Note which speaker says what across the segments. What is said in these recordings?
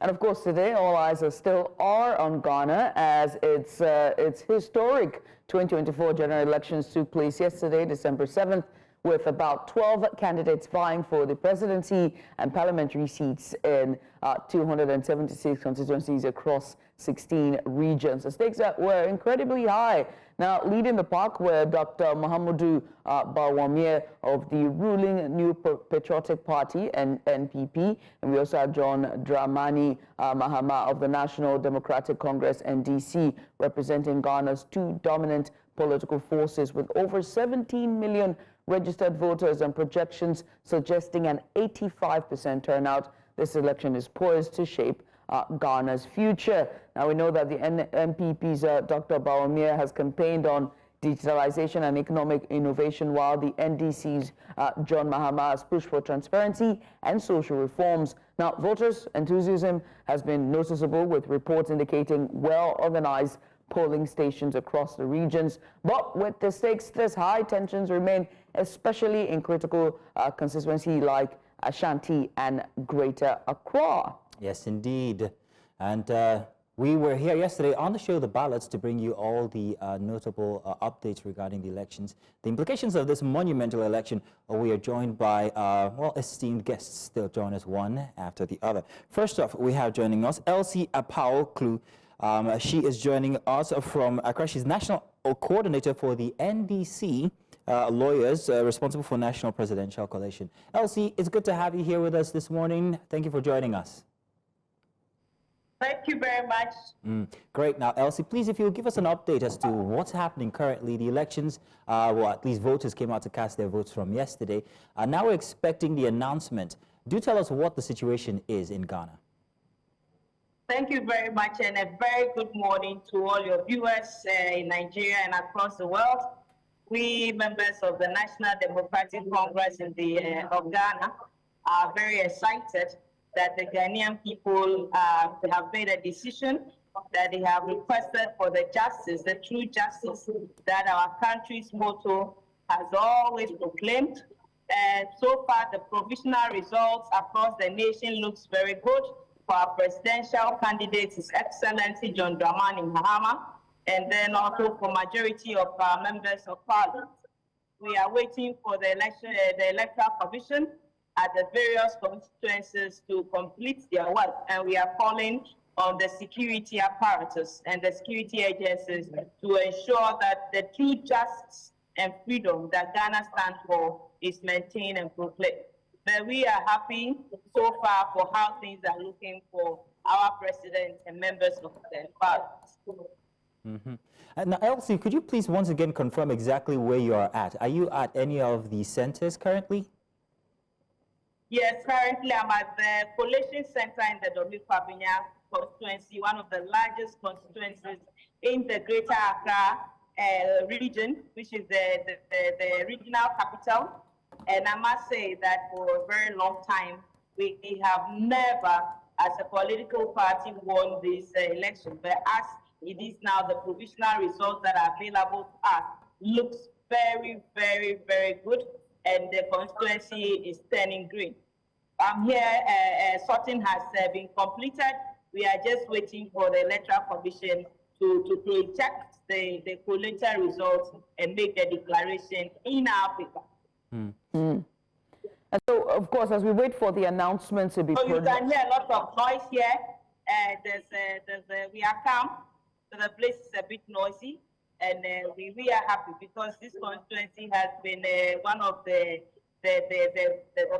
Speaker 1: And of course, today all eyes are still on Ghana as its historic 2024 general elections took place yesterday, December 7th, with about 12 candidates vying for the presidency and parliamentary seats in 276 constituencies across 16 regions. The stakes were incredibly high. Now, leading the pack were Dr. Mahamudu Bawumia of the ruling New Patriotic Party and NPP, and we also had Dramani Mahama of the National Democratic Congress NDC, representing Ghana's two dominant political forces with over 17 million registered voters and projections suggesting an 85% turnout. This election is poised to shape Ghana's future. Now, we know that the NPP's Dr. Bawumia has campaigned on digitalization and economic innovation, while the NDC's John Mahama has pushed for transparency and social reforms. Now, voters' enthusiasm has been noticeable, with reports indicating well-organized polling stations across the regions. But with the stakes this high, tensions remain, especially in critical constituencies like Ashanti and Greater Accra.
Speaker 2: Yes, indeed. And we were here yesterday on the show, The Ballots, to bring you all the notable updates regarding the elections, the implications of this monumental election. We are joined by, well, esteemed guests. They'll join us one after the other. First off, we have joining us Elsie Appau-Klu. She is joining us from Accra. She's National Coordinator for the NDC lawyers responsible for National Presidential Coalition. Elsie, it's good to have you here with us this morning. Thank you for joining us.
Speaker 3: Thank you very much.
Speaker 2: Great. Now, Elsie, please, if you'll give us an update as to what's happening currently. The elections, well, at least voters came out to cast their votes from yesterday. Now we're expecting the announcement. Do tell us what the situation is in Ghana.
Speaker 3: Thank you very much, and a very good morning to all your viewers in Nigeria and across the world. We members of the National Democratic Congress of Ghana are very excited that the Ghanaian people have made a decision that they have requested for the justice, the true justice that our country's motto has always proclaimed. And so far, the provisional results across the nation looks very good. For our presidential candidates, His Excellency John Dramani Mahama, and then also for majority of our members of parliament. We are waiting for the election, the Electoral Commission at the various constituencies to complete their work, and we are calling on the security apparatus and the security agencies to ensure that the true justice and freedom that Ghana stands for is maintained and proclaimed. But we are happy so far for how things are looking for our president and members of the parliament.
Speaker 2: Now, Elsie, could you please once again confirm exactly where you are at? Are you at any of the centers currently?
Speaker 3: Yes, currently I'm at the Collation Center in the Dominica constituency, one of the largest constituencies in the Greater Accra region, which is the regional capital. And I must say that for a very long time, we have never, as a political party, won this election. But as it is now, the provisional results that are available to us looks very, very, very good, and the constituency is turning green. I'm here, sorting has been completed. We are just waiting for the Electoral Commission to project the collated results and make the declaration in our paper.
Speaker 1: And so, of course, as we wait for the announcement to be
Speaker 3: so you can hear a lot of noise here. We are calm, so the place is a bit noisy, and we are happy because this constituency has been one of the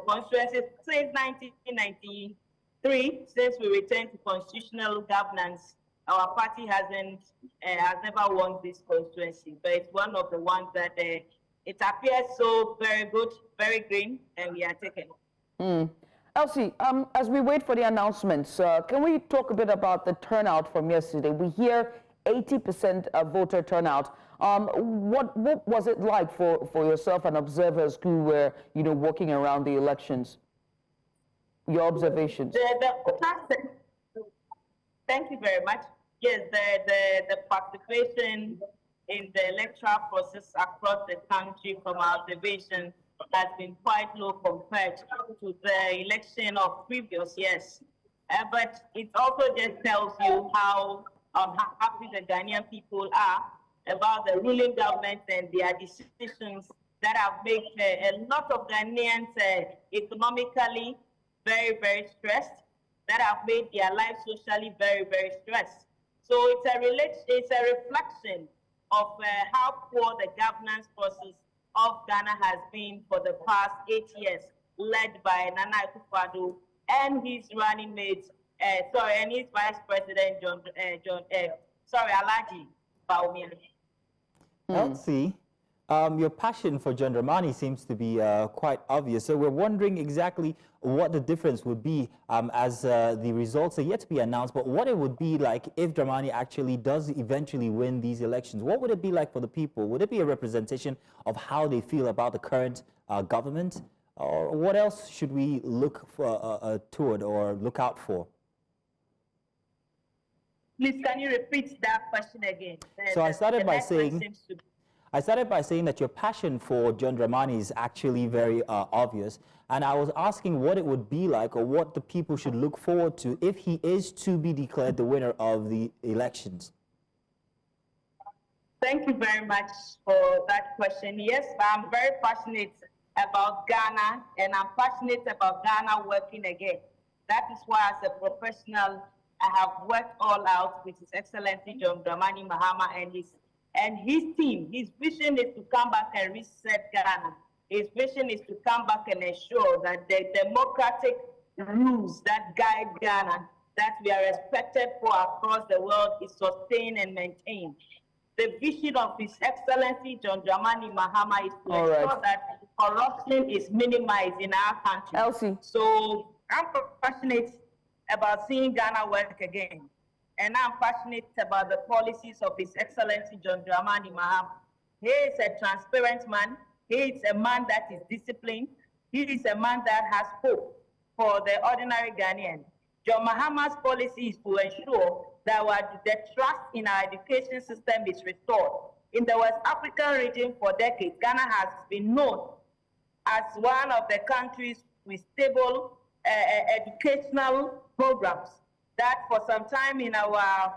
Speaker 3: constituencies since 1993, since we returned to constitutional governance. Our party has never won this constituency, but it's one of the ones that it appears so very good, very green, and we are taking it.
Speaker 1: Elsie, as we wait for the announcements, can we talk a bit about the turnout from yesterday? We hear 80% voter turnout. What was it like for yourself and observers who were, walking around the elections? Your observations.
Speaker 3: Thank you very much. Yes, the participation in the electoral process across the country from our observation has been quite low compared to the election of previous years. But it also just tells you how unhappy the Ghanaian people are about the ruling government and their decisions that have made a lot of Ghanaians economically very, very stressed, that have made their lives socially very, very stressed. So it's a reflection of how poor the governance process of Ghana has been for the past 8 years, led by Nana Akufo-Addo and his running mate, and his vice president, Alhaji Bawumia.
Speaker 2: Elsie, your passion for John Dramani seems to be quite obvious. So we're wondering exactly what the difference would be as the results are yet to be announced, but what it would be like if Dramani actually does eventually win these elections. What would it be like for the people? Would it be a representation of how they feel about the current government? Or what else should we look for, toward or look out for?
Speaker 3: Please, can you repeat that question again?
Speaker 2: So I started by saying that your passion for John Dramani is actually very obvious. And I was asking what it would be like or what the people should look forward to if he is to be declared the winner of the elections.
Speaker 3: Thank you very much for that question. Yes, I'm very passionate about Ghana, and I'm passionate about Ghana working again. That is why, as a professional, I have worked all out with His Excellency John Dramani Mahama and his team. His vision is to come back and reset Ghana. His vision is to come back and ensure that the democratic rules that guide Ghana, that we are respected for across the world, is sustained and maintained. The vision of His Excellency John Dramani Mahama is to ensure that corruption is minimized in our country.
Speaker 1: Elsie.
Speaker 3: So I'm passionate about seeing Ghana work again. And I'm passionate about the policies of His Excellency John Dramani Mahama. He is a transparent man. He is a man that is disciplined. He is a man that has hope for the ordinary Ghanaian. John Mahama's policy is to ensure that the trust in our education system is restored. In the West African region for decades, Ghana has been known as one of the countries with stable educational programs. That for some time in our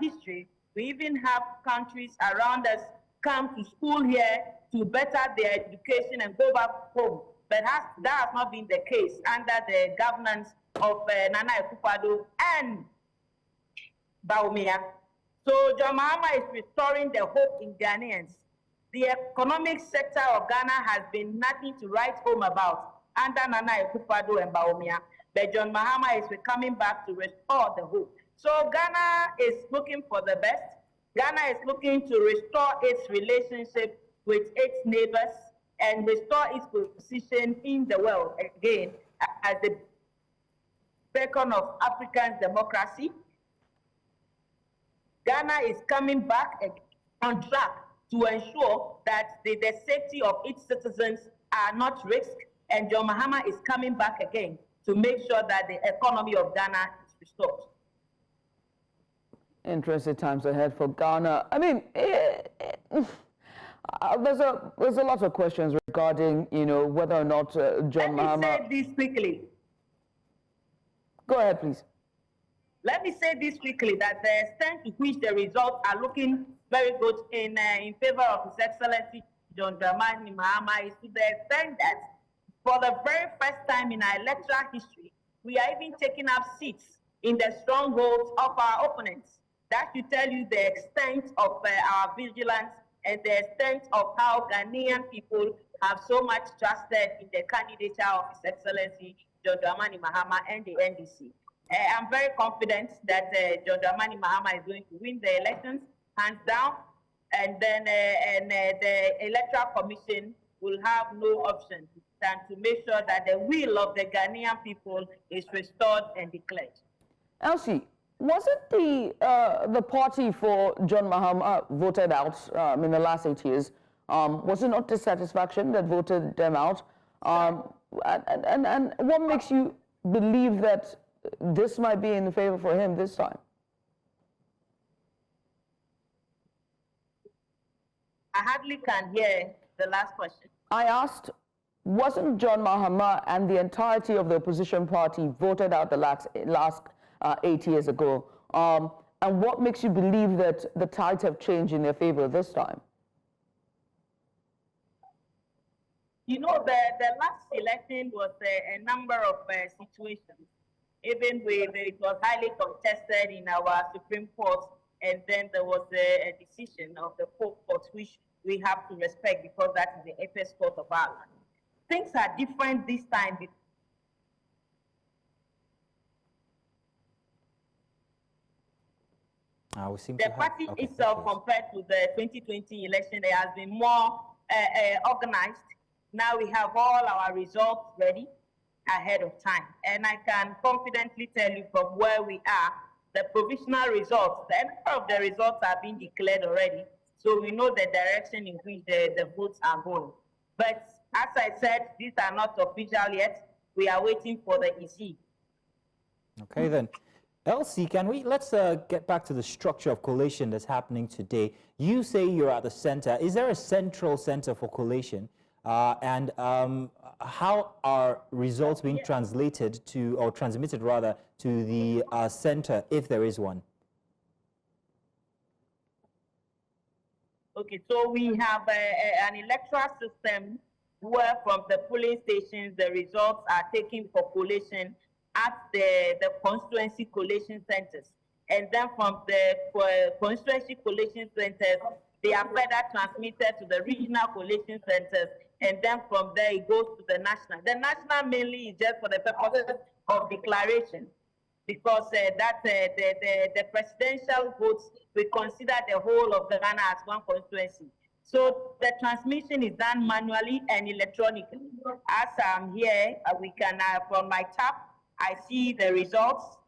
Speaker 3: history, we even have countries around us come to school here to better their education and go back home. But that has not been the case under the governance of Nana Akufo-Addo and Bawumia. So John Mahama is restoring the hope in Ghanaians. The economic sector of Ghana has been nothing to write home about under Nana Akufo-Addo and Bawumia. But John Mahama is coming back to restore the hope. So Ghana is looking for the best. Ghana is looking to restore its relationship with its neighbors and restore its position in the world again as the beacon of African democracy. Ghana is coming back on track to ensure that the safety of its citizens are not risked, and John Mahama is coming back again to make sure that the economy of Ghana is restored.
Speaker 1: Interesting times ahead for Ghana. I mean, there's a lot of questions regarding, whether or not John Mahama.
Speaker 3: Let me say this quickly.
Speaker 1: Go ahead, please.
Speaker 3: Let me say this quickly, that the extent to which the results are looking very good in favor of His Excellency John Dramani Mahama is to the extent that for the very first time in our electoral history, we are even taking up seats in the strongholds of our opponents. That should tell you the extent of our vigilance and the extent of how Ghanaian people have so much trusted in the candidature of His Excellency John Dramani Mahama and the NDC. I'm very confident that John Dramani Mahama is going to win the elections, hands down, and then the Electoral Commission will have no option than to make sure that the will of the Ghanaian people is restored and declared.
Speaker 1: Elsie, was it the party for John Mahama voted out in the last 8 years? Was it not dissatisfaction that voted them out? And what makes you believe that this might be in favor for him this time?
Speaker 3: I hardly can hear the last question.
Speaker 1: I asked, wasn't John Mahama and the entirety of the opposition party voted out the last 8 years ago? And what makes you believe that the tides have changed in their favor this time?
Speaker 3: You know, the last election was a number of situations, even with it was highly contested in our Supreme Court, and then there was a decision of the full court, which we have to respect because that is the apex court of our land. Things are different this time. The party itself, compared to the 2020 election, it has been more organized. Now we have all our results ready ahead of time. And I can confidently tell you from where we are, the provisional results, the number of the results have been declared already. So we know the direction in which the votes are going. But as I said, these are not official yet. We are waiting for the EC.
Speaker 2: Okay, then. Elsie, let's get back to the structure of collation that's happening today. You say you're at the center. Is there a central center for collation? And how are results being translated to, or transmitted rather, to the center, if there is one?
Speaker 3: Okay, so we have an electoral system where from the polling stations, the results are taken for collation at the constituency collation centers. And then from the constituency collation centers, they are further transmitted to the regional collation centers. And then from there, it goes to the national. The national mainly is just for the purposes of declaration, because the presidential votes, we consider the whole of the Ghana as one constituency. So the transmission is done manually and electronically. As I'm here, we can, from my tab, I see the results.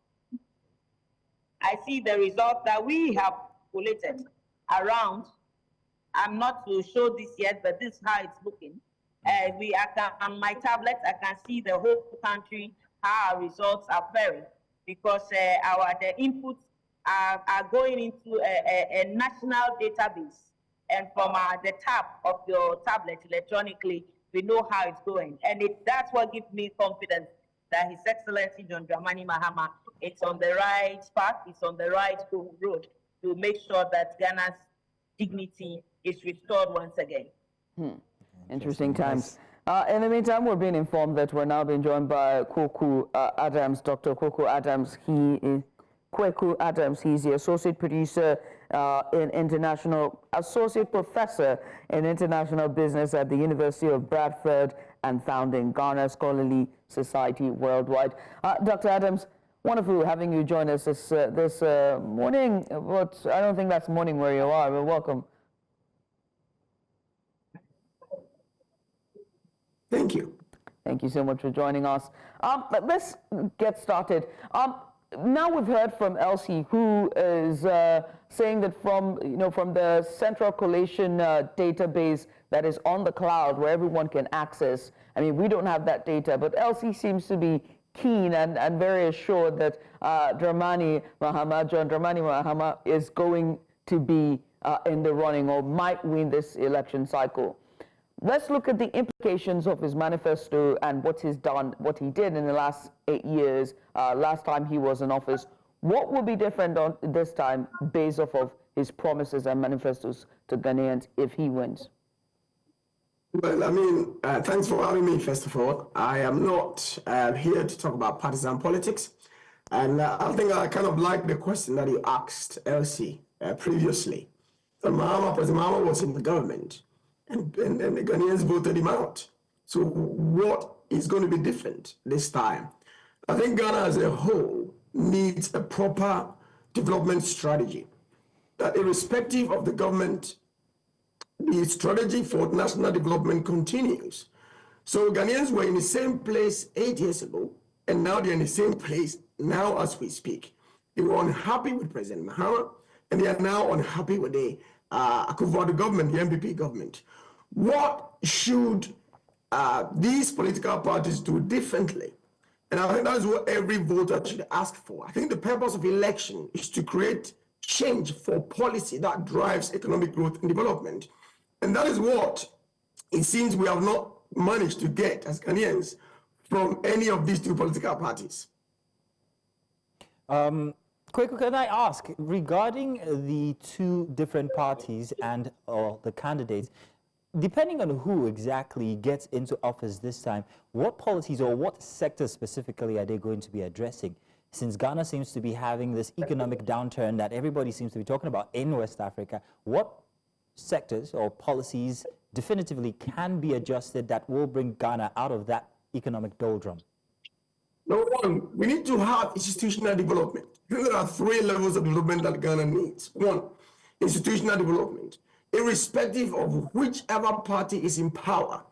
Speaker 3: I see the results that we have collated around. I'm not to show this yet, but this is how it's looking. On my tablet, I can see the whole country, how our results are varying, because the inputs are going into a national database. And from the tab of your tablet electronically, we know how it's going. And that's what gives me confidence that His Excellency John Dramani Mahama, it's on the right path, it's on the right road to make sure that Ghana's dignity is restored once again.
Speaker 1: Interesting times. In the meantime, we're being informed that we're now being joined by Kweku Adams, Dr. Kweku Adams. Kweku Adams, he's the associate producer associate professor in international business at the University of Bradford and founding Ghana Scholarly Society Worldwide. Dr. Adams, wonderful having you join us this morning. But I don't think that's morning where you are, but welcome.
Speaker 4: Thank you.
Speaker 1: Thank you so much for joining us. Let's get started. Now we've heard from Elsie, who is saying that from the central collation database that is on the cloud where everyone can access. I mean, we don't have that data, but Elsie seems to be keen and very assured that John Dramani Mahama is going to be in the running or might win this election cycle. Let's look at the implications of his manifesto and what he did in the last 8 years, last time he was in office. What will be different on this time based off of his promises and manifestos to Ghanaians if he wins?
Speaker 4: Well, I mean, thanks for having me, first of all. I am not here to talk about partisan politics. And I think I kind of like the question that you asked Elsie previously. President Mahama was in the government. And the Ghanaians voted him out. So what is going to be different this time? I think Ghana as a whole needs a proper development strategy. That irrespective of the government, the strategy for national development continues. So Ghanaians were in the same place 8 years ago, and now they're in the same place now as we speak. They were unhappy with President Mahama, and they are now unhappy with the Akufo-Addo government, the MPP government. What should these political parties do differently? And I think that's what every voter should ask for. I think the purpose of election is to create change for policy that drives economic growth and development. And that is what it seems we have not managed to get as Ghanaians from any of these two political parties.
Speaker 2: Kweku, can I ask, regarding the two different parties and the candidates, depending on who exactly gets into office this time, what policies or what sectors specifically are they going to be addressing? Since Ghana seems to be having this economic downturn that everybody seems to be talking about in West Africa, what sectors or policies definitively can be adjusted that will bring Ghana out of that economic doldrum?
Speaker 4: Number one, we need to have institutional development. There are three levels of development that Ghana needs. One, institutional development. Irrespective of whichever party is in power,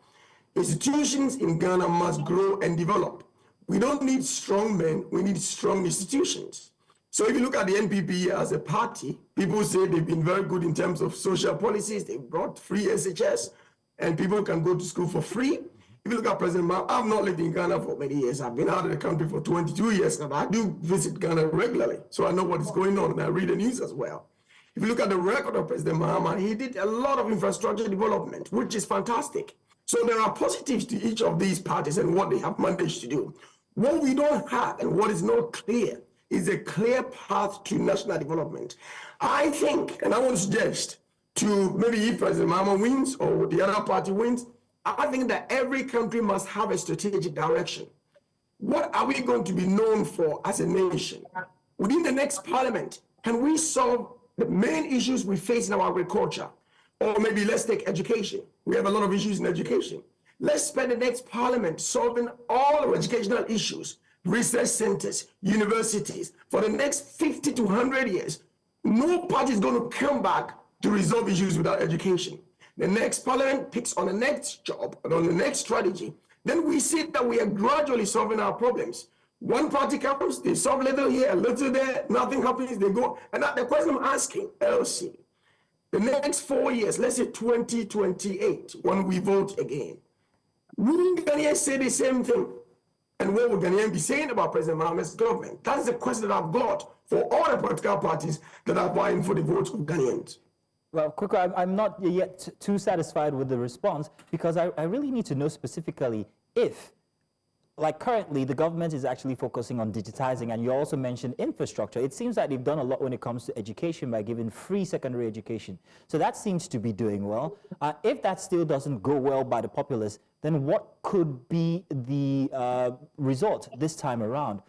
Speaker 4: institutions in Ghana must grow and develop. We don't need strong men, we need strong institutions. So if you look at the NPP as a party, people say they've been very good in terms of social policies. They've brought free SHS and people can go to school for free. If you look at President Mahama, I've not lived in Ghana for many years. I've been out of the country for 22 years, and I do visit Ghana regularly. So I know what is going on, and I read the news as well. If you look at the record of President Mahama, he did a lot of infrastructure development, which is fantastic. So there are positives to each of these parties and what they have managed to do. What we don't have and what is not clear is a clear path to national development. I think, and I want to suggest to maybe if President Mahama wins or the other party wins, I think that every country must have a strategic direction. What are we going to be known for as a nation? Within the next parliament, can we solve the main issues we face in our agriculture? Or maybe let's take education. We have a lot of issues in education. Let's spend the next parliament solving all our educational issues, research centers, universities. For the next 50 to 100 years, no party is going to come back to resolve issues without education. The next parliament picks on the next job and on the next strategy. Then we see that we are gradually solving our problems. One party comes, they solve a little here, a little there, nothing happens, they go. And the question I'm asking, Elsie, the next 4 years, let's say 2028, when we vote again, will Ghanaians say the same thing? And what will Ghanaians be saying about President Mahama's government? That's the question that I've got for all the political parties that are vying for the votes of Ghanaians.
Speaker 2: Well, Kweku, I'm not yet too satisfied with the response because I really need to know specifically if, like currently, the government is actually focusing on digitizing, and you also mentioned infrastructure. It seems that they've done a lot when it comes to education by giving free secondary education. So that seems to be doing well. If that still doesn't go well by the populace, then what could be the result this time around?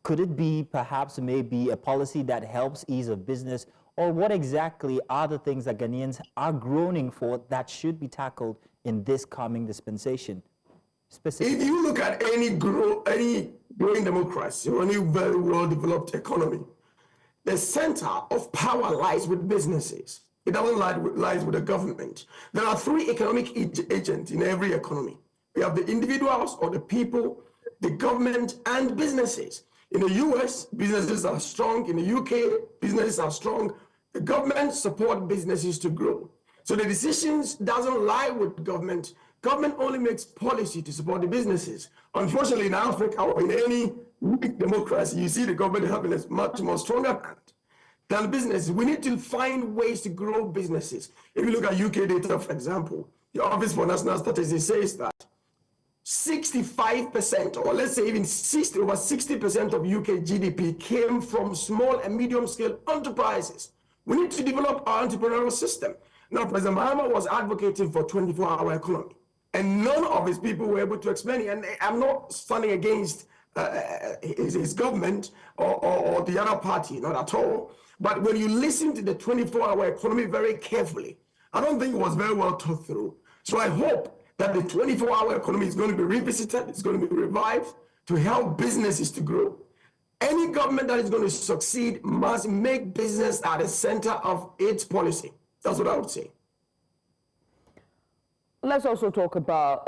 Speaker 2: Could it be perhaps maybe a policy that helps ease of business? Or what exactly are the things that Ghanaians are groaning for that should be tackled in this coming dispensation? Specifically,
Speaker 4: if you look at any growing democracy or any very well-developed economy, the center of power lies with businesses. It doesn't lies with the government. There are three economic agents in every economy. We have the individuals or the people, the government, and businesses. In the US, businesses are strong. In the UK, businesses are strong. The government support businesses to grow. So the decisions doesn't lie with government. Government only makes policy to support the businesses. Unfortunately, in Africa or in any weak democracy, you see the government having a much more stronger hand than businesses. We need to find ways to grow businesses. If you look at UK data, for example, the Office for National Statistics says that 65%, or let's say even over 60% of UK GDP came from small and medium-scale enterprises. We need to develop our entrepreneurial system. Now, President Mahama was advocating for 24-hour economy, and none of his people were able to explain it. And I'm not standing against his government or the other party, not at all. But when you listen to the 24-hour economy very carefully, I don't think it was very well thought through. So I hope that the 24-hour economy is going to be revisited, it's going to be revived to help businesses to grow. Any government that is going to succeed must make business at the center of its policy. That's what I would say.
Speaker 1: Let's also talk about,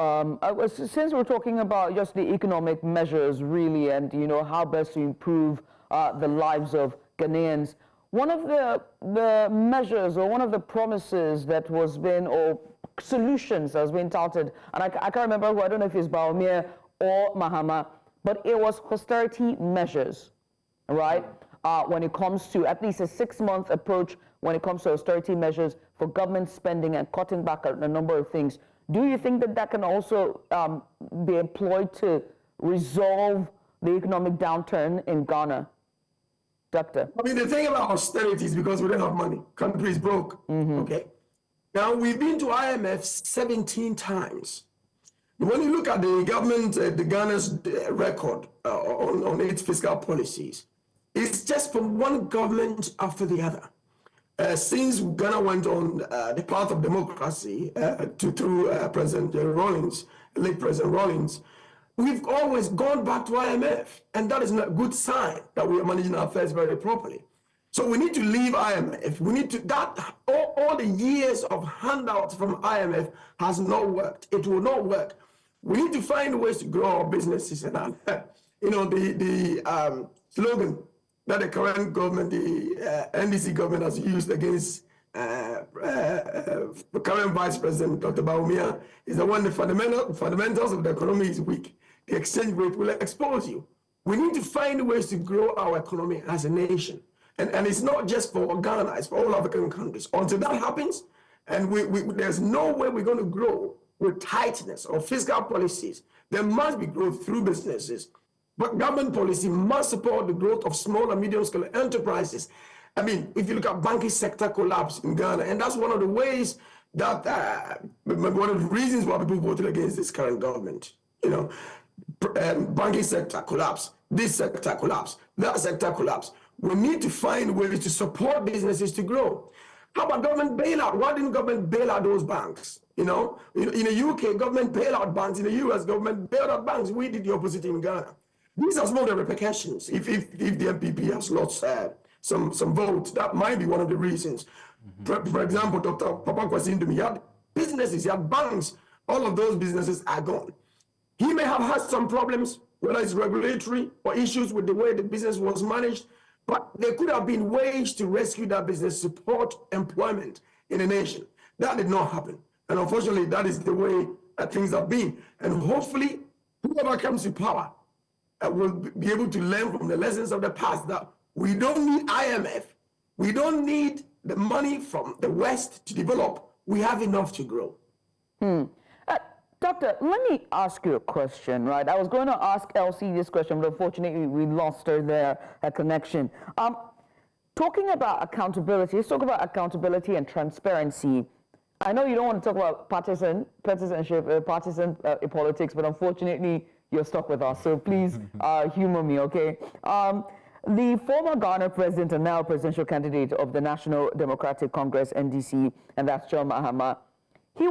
Speaker 1: since we're talking about just the economic measures really and, you know, how best to improve the lives of Ghanaians, one of the measures or one of the promises that was been, or solutions that has been touted, and I can't remember who, I don't know if it's Bawumia or Mahama, but it was austerity measures, right? When it comes to at least a 6-month approach when it comes to austerity measures for government spending and cutting back on a number of things. Do you think that that can also be employed to resolve the economic downturn in Ghana? Doctor?
Speaker 4: I mean, the thing about austerity is because we don't have money. Country is broke, okay? Now, we've been to IMF 17 times. When you look at the government, the Ghana's record on its fiscal policies, it's just from one government after the other. Since Ghana went on the path of democracy through President Rawlings, late President Rawlings, we've always gone back to IMF, and that is not a good sign that we are managing our affairs very properly. So we need to leave IMF. We need to, all the years of handouts from IMF has not worked. It will not work. We need to find ways to grow our businesses. And, the slogan that the current government, the NDC government has used against the current Vice President, Dr. Bawumia, is that when the fundamentals of the economy is weak, the exchange rate will expose you. We need to find ways to grow our economy as a nation. And it's not just for Ghana, it's for all African countries. Until that happens, and there's no way we're going to grow with tightness or fiscal policies. There must be growth through businesses. But government policy must support the growth of small and medium-scale enterprises. I mean, if you look at banking sector collapse in Ghana, and that's one of the ways that, one of the reasons why people voted against this current government, banking sector collapse, this sector collapse, that sector collapse. We need to find ways to support businesses to grow. How about government bailout? Why didn't government bail out those banks? In the UK, government bailed out banks. In the US, government bailed out banks. We did the opposite in Ghana. These are some of the repercussions. If the MPP has lost some votes, that might be one of the reasons. For example, Dr. Papa Kwasindumi, he had businesses, he had banks. All of those businesses are gone. He may have had some problems, whether it's regulatory or issues with the way the business was managed, but there could have been ways to rescue that business, support employment in the nation. That did not happen. And unfortunately, that is the way that things have been. And hopefully, whoever comes to power will be able to learn from the lessons of the past that we don't need IMF. We don't need the money from the West to develop. We have enough to grow.
Speaker 1: Doctor, let me ask you a question, right? I was going to ask Elsie this question, but unfortunately we lost her there, her connection. Talking about accountability, let's talk about accountability and transparency. I know you don't want to talk about partisan politics, but unfortunately you're stuck with us, so please humor me, okay? The former Ghana president and now presidential candidate of the National Democratic Congress, NDC, and that's John Mahama, he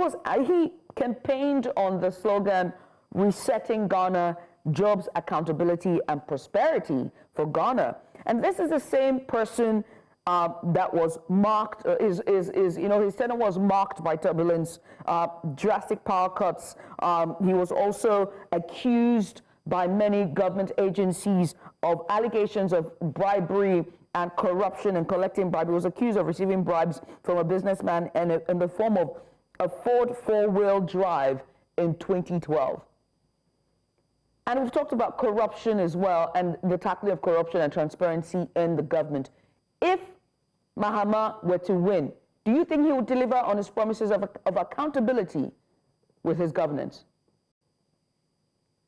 Speaker 1: campaigned on the slogan, resetting Ghana, jobs, accountability, and prosperity for Ghana. And this is the same person that was marked, his tenure was marked by turbulence, drastic power cuts. He was also accused by many government agencies of allegations of bribery and corruption and collecting bribes. He was accused of receiving bribes from a businessman in the form of a Ford four-wheel drive in 2012. And we've talked about corruption as well and the tackling of corruption and transparency in the government. If Mahama were to win, do you think he would deliver on his promises of accountability with his governance?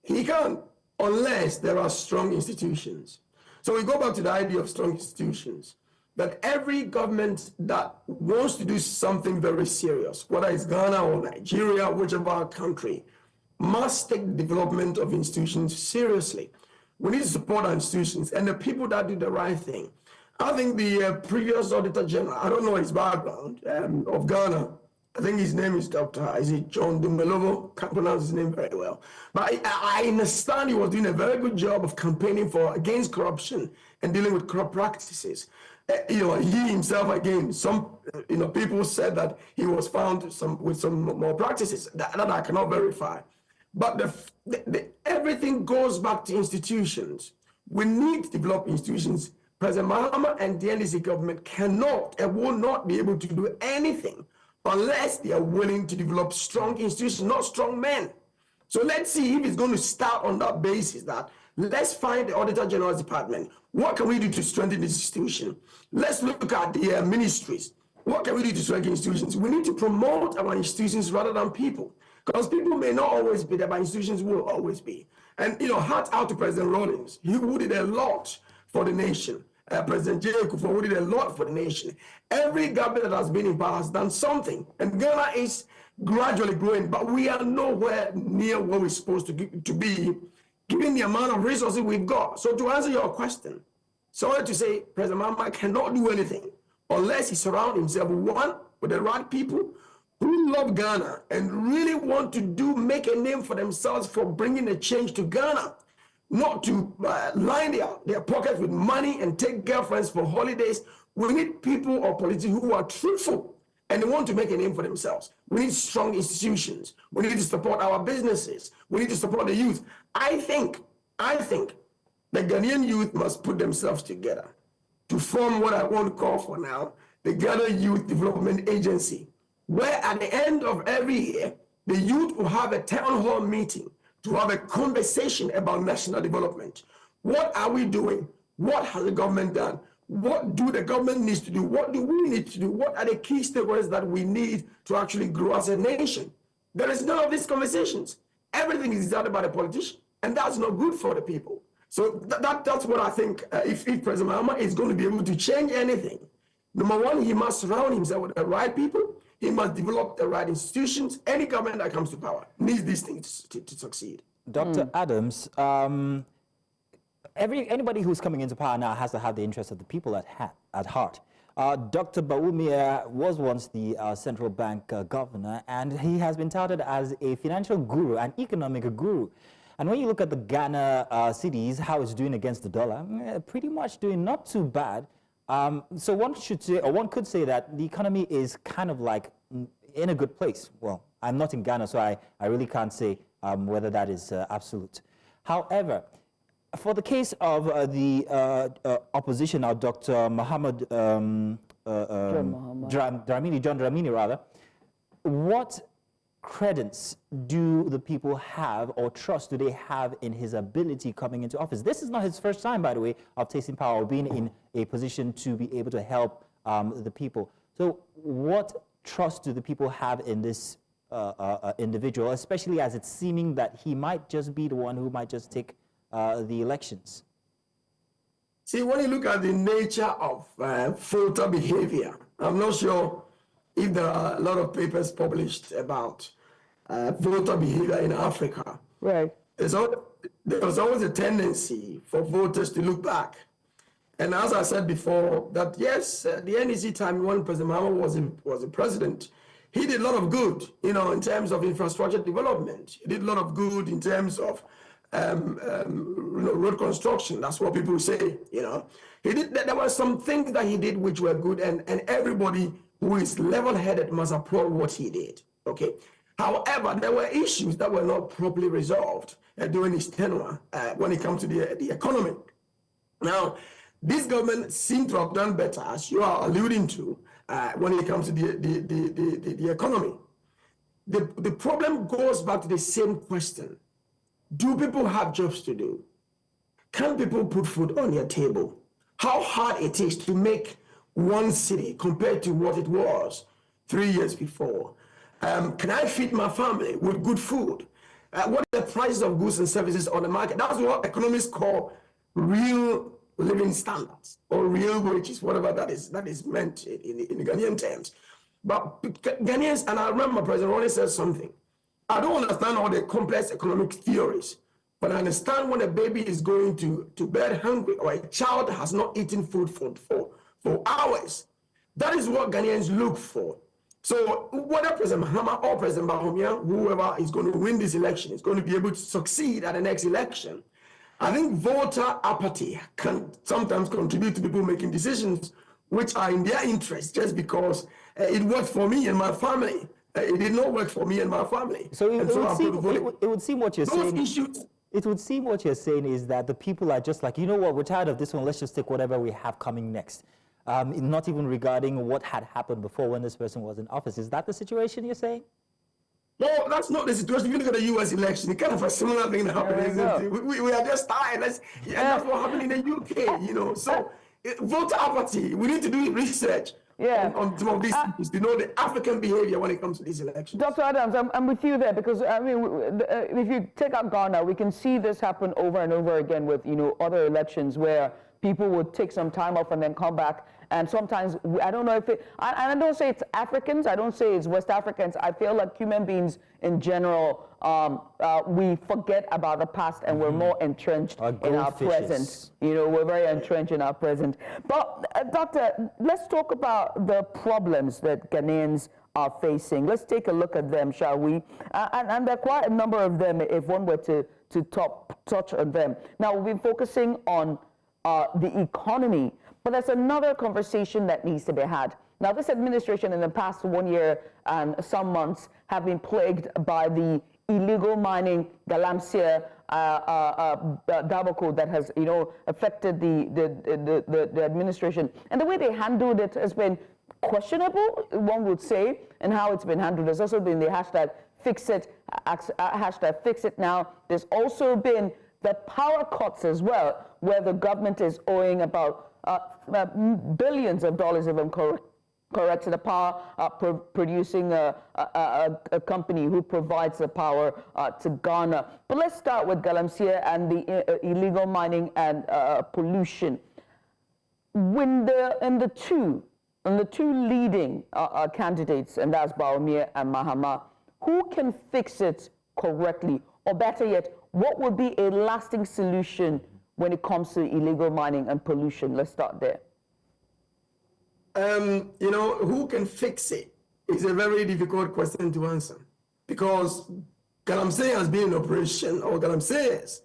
Speaker 4: He can't, unless there are strong institutions. So we go back to the idea of strong institutions, that every government that wants to do something very serious, whether it's Ghana or Nigeria, whichever country, must take the development of institutions seriously. We need to support our institutions and the people that do the right thing. I think the previous Auditor General, I don't know his background, of Ghana, I think his name is John Dumbelovo, can't pronounce his name very well. But I understand he was doing a very good job of campaigning against corruption and dealing with corrupt practices. He himself, again, some people said that he was found with some more practices that I cannot verify. But everything goes back to institutions. We need to develop institutions. President Mahama and the NDC government cannot and will not be able to do anything unless they are willing to develop strong institutions, not strong men. So let's see if it's going to start on that basis, that let's find the Auditor General's Department. What can we do to strengthen this institution? Let's look at the ministries. What can we do to strengthen institutions? We need to promote our institutions rather than people. Because people may not always be there, but institutions will always be. And, hats out to President Rawlings, who did a lot for the nation. President Jacob, who did a lot for the nation. Every government that has been in power has done something. And Ghana is gradually growing, but we are nowhere near where we're supposed to be, given the amount of resources we've got. So to answer your question, sorry to say, President Mahama cannot do anything unless he surrounds himself, one, with the right people who love Ghana and really want to make a name for themselves for bringing a change to Ghana, not to line their pockets with money and take girlfriends for holidays. We need people or politicians who are truthful and they want to make a name for themselves. We need strong institutions. We need to support our businesses. We need to support the youth. I think the Ghanaian youth must put themselves together to form what I want to call for now the Ghana Youth Development Agency, where at the end of every year, the youth will have a town hall meeting to have a conversation about national development. What are we doing? What has the government done? What do the government needs to do? What do we need to do? What are the key stakeholders that we need to actually grow as a nation? There is none of these conversations. Everything is decided by the politician, and that's not good for the people. So that's what I think. If President Mahama is going to be able to change anything, number one, he must surround himself with the right people. He must develop the right institutions. Any government that comes to power needs these things to succeed.
Speaker 2: Dr. Adams, anybody who's coming into power now has to have the interests of the people at heart. Dr. Bawumia was once the central bank governor, and he has been touted as a financial guru, an economic guru. And when you look at the Ghana cities, how it's doing against the dollar, pretty much doing not too bad. So one should say, or one could say that the economy is kind of like in a good place. Well, I'm not in Ghana, so I really can't say whether that is absolute. However, for the case of the opposition now, Dr. Mahamudu Dramani, what credence do the people have, or trust do they have in his ability coming into office? This is not his first time, by the way, of tasting power or being in a position to be able to help the people. So what trust do the people have in this individual, especially as it's seeming that he might just be the one who might just take the elections?
Speaker 4: See, when you look at the nature of voter behavior, I'm not sure if there are a lot of papers published about voter behavior in Africa.
Speaker 1: Right.
Speaker 4: There was always a tendency for voters to look back. And as I said before, that yes, the NEC time when President Mahama was a president, he did a lot of good, in terms of infrastructure development. He did a lot of good in terms of road construction. That's what people say, He did. There were some things that he did which were good, and everybody who is level-headed must applaud what he did, okay? However, there were issues that were not properly resolved during his tenure when it comes to the economy. Now, this government seems to have done better, as you are alluding to, when it comes to the economy. The problem goes back to the same question. Do people have jobs to do? Can people put food on your table? How hard it is to make one city compared to what it was 3 years before? Can I feed my family with good food? What are the prices of goods and services on the market? That's what economists call real living standards or real wages, whatever that is meant in Ghanaian terms. But Ghanaians, and I remember President Ronnie said something, I don't understand all the complex economic theories, but I understand when a baby is going to bed hungry or a child has not eaten food for hours. That is what Ghanaians look for. So whether President Mahama or President Bawumia, whoever is going to win this election, is going to be able to succeed at the next election, I think voter apathy can sometimes contribute to people making decisions which are in their interest just because it worked for me and my family. It did not work for me and my family.
Speaker 2: So it would seem what you're saying.
Speaker 4: Issues.
Speaker 2: It would seem what you're saying is that the people are just like, you know what, we're tired of this one, let's just take whatever we have coming next. Not even regarding what had happened before when this person was in office. Is that the situation you're saying?
Speaker 4: No, that's not the situation. If you look at the U.S. election, it's kind of a similar thing that happened. We are just tired. That's what happened in the UK, So voter apathy, we need to do research. on some of these things, to know the African behavior when it comes to these elections.
Speaker 1: Dr. Adams, I'm with you there because, I mean, if you take out Ghana, we can see this happen over and over again with, other elections where people would take some time off and then come back. And sometimes, I don't know if I don't say it's Africans, I don't say it's West Africans. I feel like human beings in general, we forget about the past and we're more entrenched in our present. We're very entrenched in our present. But, Doctor, let's talk about the problems that Ghanaians are facing. Let's take a look at them, shall we? And there are quite a number of them if one were to touch on them. Now, we've been focusing on the economy, but there's another conversation that needs to be had. Now, this administration in the past 1 year and some months have been plagued by the illegal mining galamsey debacle that has, affected the administration. And the way they handled it has been questionable, one would say, and how it's been handled. There's also been the hashtag fix it, hashtag fix it now. There's also been the power cuts as well, where the government is owing about billions of dollars, if I'm correct, to the power producing a company who provides the power to Ghana. But let's start with galamsey and the illegal mining and pollution. When the two leading candidates, and that's Bawumia and Mahama, who can fix it correctly? Or better yet, what would be a lasting solution when it comes to illegal mining and pollution? Let's start there.
Speaker 4: Who can fix it is a very difficult question to answer, because galamsey has been in operation, or galamseyers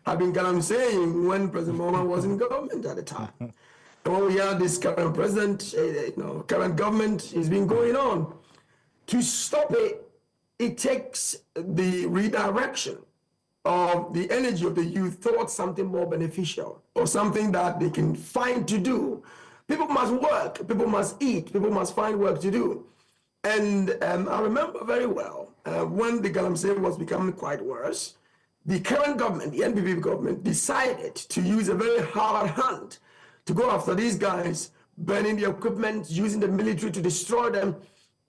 Speaker 4: have been galamseying when President Mahama was in government at the time. And when we have this current president, current government has been going on. To stop it, it takes the redirection of the energy of the youth towards something more beneficial, or something that they can find to do. People must work, people must eat, people must find work to do. And I remember very well when the galamsey was becoming quite worse, the current government, the NPP government, decided to use a very hard hand to go after these guys, burning the equipment, using the military to destroy them.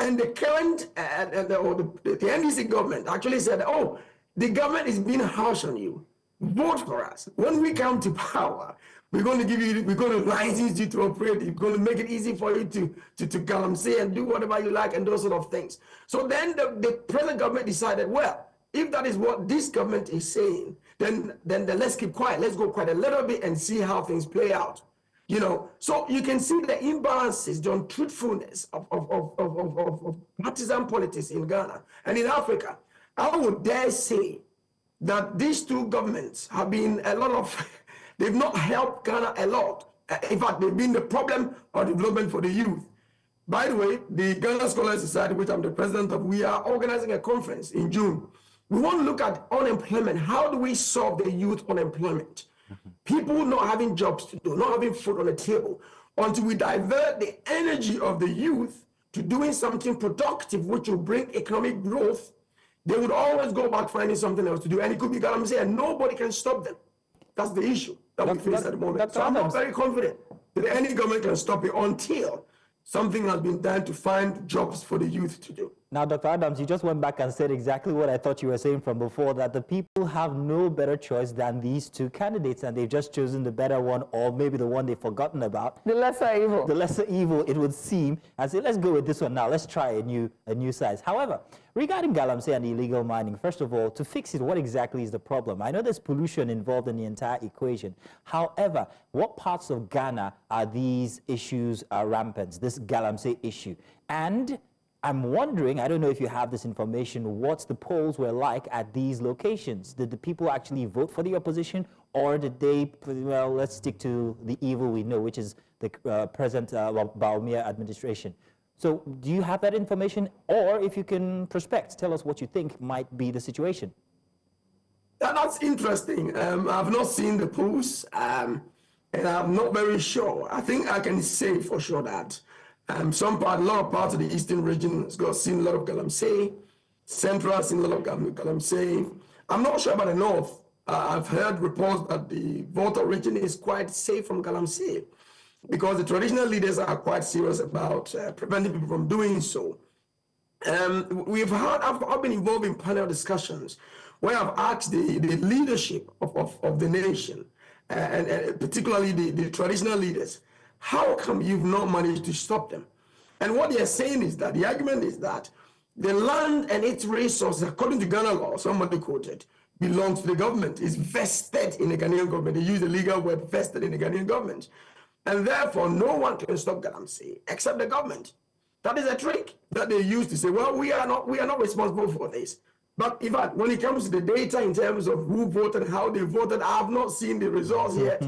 Speaker 4: And the current, the NDC government actually said, oh, the government is being harsh on you. Vote for us. When we come to power, we're going to license you to operate. We're going to make it easy for you to galamsey and do whatever you like and those sort of things. So then the present government decided, well, if that is what this government is saying, then let's keep quiet. Let's go quite a little bit and see how things play out. So you can see the imbalances, the untruthfulness of partisan politics in Ghana and in Africa. I would dare say that these two governments have been they've not helped Ghana a lot. In fact, they've been the problem of development for the youth. By the way, the Ghana Scholars Society, which I'm the president of, we are organizing a conference in June. We want to look at unemployment. How do we solve the youth unemployment? People not having jobs to do, not having food on the table, until we divert the energy of the youth to doing something productive, which will bring economic growth. They would always go back finding something else to do, and it could be galamsey, and nobody can stop them. That's the issue that we face at the moment. So I'm not very confident that any government can stop it until something has been done to find jobs for the youth to do.
Speaker 2: Now, Dr. Adams, you just went back and said exactly what I thought you were saying from before, that the people have no better choice than these two candidates, and they've just chosen the better one, or maybe the one they've forgotten about.
Speaker 1: The lesser evil.
Speaker 2: The lesser evil, it would seem. And say, let's go with this one now. Let's try a new size. However, regarding galamsey and illegal mining, first of all, to fix it, what exactly is the problem? I know there's pollution involved in the entire equation. However, what parts of Ghana are these issues rampant, this galamsey issue? And I'm wondering, I don't know if you have this information, what the polls were like at these locations. Did the people actually vote for the opposition, or did they, well, let's stick to the evil we know, which is the present Bawumia administration? So do you have that information? Or if you can prospect, tell us what you think might be the situation.
Speaker 4: That's interesting. I've not seen the polls, and I'm not very sure. I think I can say for sure that a lot of parts of the eastern region has seen a lot of galamsey. Central has seen a lot of galamsey. I'm not sure about the north. I've heard reports that the Volta region is quite safe from galamsey. because the traditional leaders are quite serious about preventing people from doing so. I've been involved in panel discussions where I've asked the leadership of the nation, and particularly the traditional leaders, how come you've not managed to stop them? And what they are saying is that the argument is that the land and its resources, according to Ghana law, somebody quoted, belongs to the government, is vested in the Ghanaian government. They use the legal word vested in the Ghanaian government. And therefore, no one can stop Galamsey except the government. That is a trick that they use to say, well, we are not responsible for this. But in fact, when it comes to the data in terms of who voted, how they voted, I have not seen the results yet,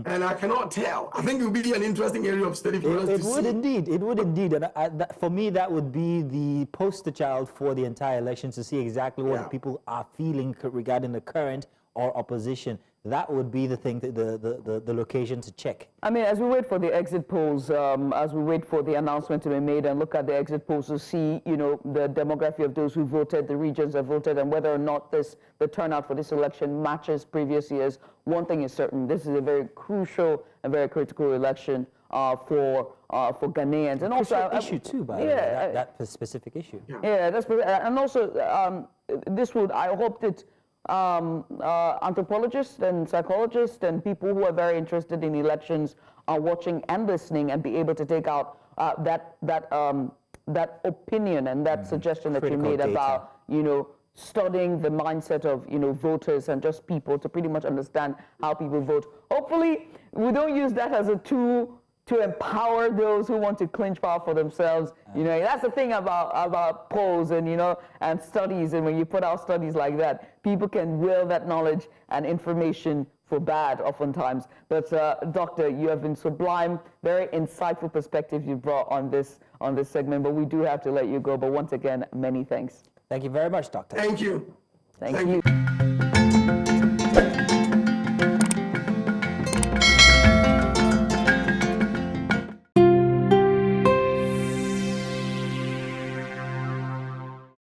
Speaker 4: and I cannot tell. I think it would be an interesting area of study for us to see.
Speaker 2: It would indeed. And for me, that would be the poster child for the entire election, to see exactly what the people are feeling regarding the current or opposition. That would be the thing, the location to check.
Speaker 1: I mean, as we wait for the exit polls, as we wait for the announcement to be made and look at the exit polls to see, you know, the demography of those who voted, the regions that voted, and whether or not the turnout for this election matches previous years, one thing is certain: this is a very crucial and very critical election for Ghanaians, and also
Speaker 2: issue too, by the way, that specific issue.
Speaker 1: Yeah, that's and also this would, I hope that anthropologists and psychologists and people who are very interested in elections are watching and listening and be able to take out that opinion and that suggestion that you made about, you know, studying the mindset of, you know, voters and just people to pretty much understand how people vote. Hopefully, we don't use that as a tool to empower those who want to clinch power for themselves. You know, that's the thing about polls and, you know, and studies. And when you put out studies like that, people can wield that knowledge and information for bad oftentimes. But Doctor, you have been sublime, very insightful perspective you brought on this segment, but we do have to let you go. But once again, many thanks.
Speaker 2: Thank you very much, Doctor.
Speaker 4: Thank you.
Speaker 1: Thank you.